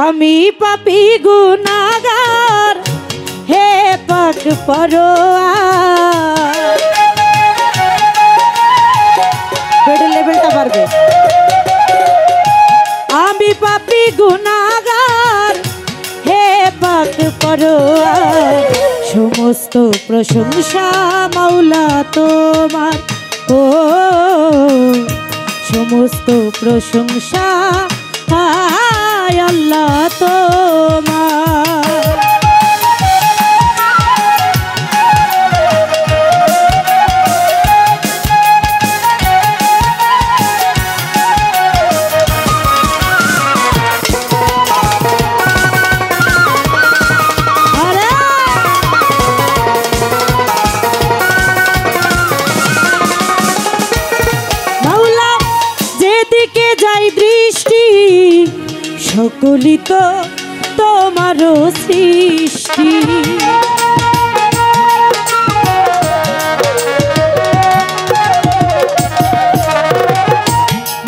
আমি পাপী গুনাহগার হে পাক পরোয়ার। বেডের লেভেলটা বাড়বে। আমি পাপী গুনাহগার হে পাক পরোয়ার। সমস্ত প্রশংসা মাওলা তোমার, ও সমস্ত প্রশংসা আল্লাহ তোমার। সকলই তো তোমার সৃষ্টি,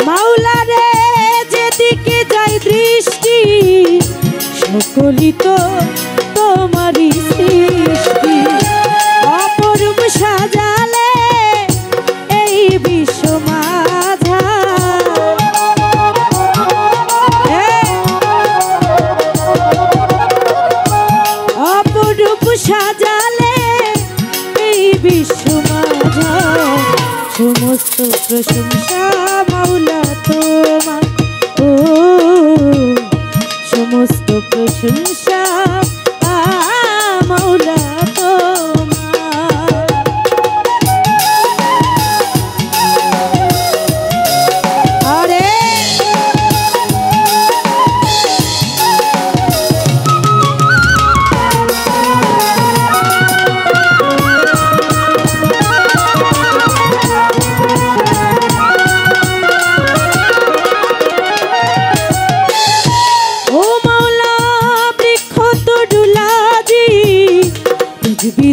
মাওলা রে যেদিকে যাই দৃষ্টি সকলই তো তোমারই সৃষ্টি। অপরূপ সাজালে এই বিশ্ব মাঝা, সাজালে এই বিশ্ব মাঝা। সমস্ত প্রশংসা মাওলা তোমার, ও সমস্ত প্রশংসা মাওলা তোমার। আরে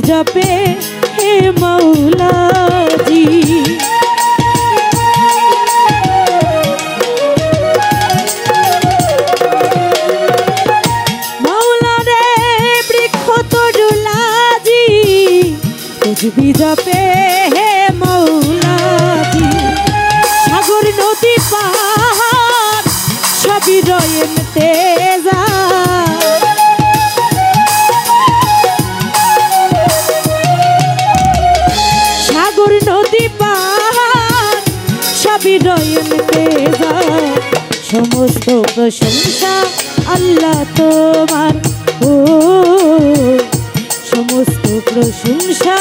जपे हे मौला जी। मौला रे वृक्ष तरुला जी तुझ भी जपे हे मौला जी। सागर नदी पाहाड़ सभी रयन तेजा, नदी पाहाड़ सभी रयन तेजा। समस्त प्रशंसा আল্লাহ তোমার, ও সমস্ত প্রশংসা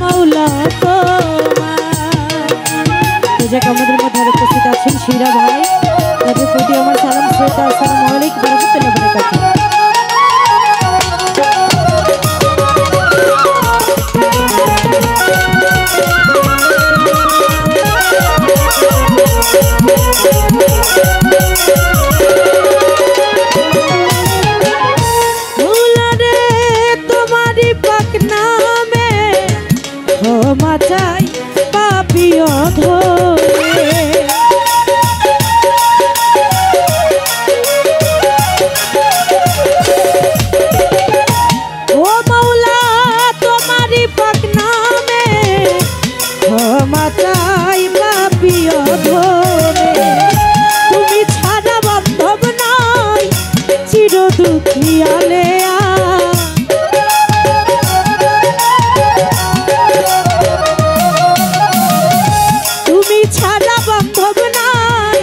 মাওলা তোমার। যাক আমাদের মধ্যে উপস্থিত আছেন শিরা ভাই, তাদের প্রতি আমার সালাম শ্রদ্ধা। আসসালামু আলাইকুম ওয়া রাহমাতুল্লাহি ওয়া বারাকাতুহু। मौला रे तुम्हारी पाक नामे क्षमा चाই पापी अधमे। ओ मौला तुम्हारी पाक नामे क्षमा চাই पापी अधमे। তুমি ছাড়া বান্ধব নাই চির দুঃখিয়ালে, তুমি ছাড়া বান্ধব নাই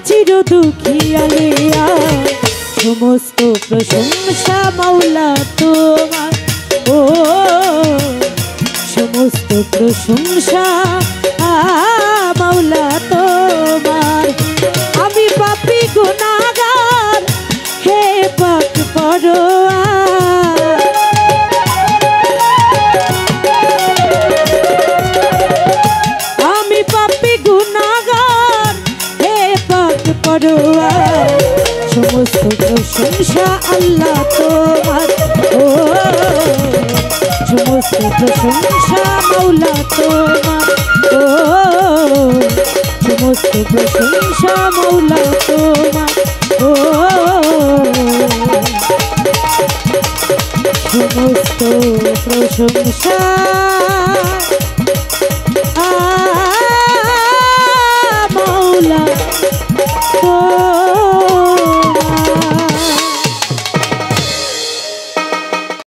চির দুঃখিয়ালে। সমস্ত প্রশংসা মাওলা তোমার, ও সমস্ত প্রশংসা মাওলা তোমার। আমি পাপী গুনাহগার হে পাক পরোয়ার। আমি পাপী গুনাহগার হে পাক পরোয়ার। সমস্ত প্রশংসা আল্লাহ তোমার, ও সমস্ত প্রশংসা মাওলা তোমার, ও সমস্ত প্রশংসা মাওলা তোমার, ও সমস্ত প্রশংসা মাওলা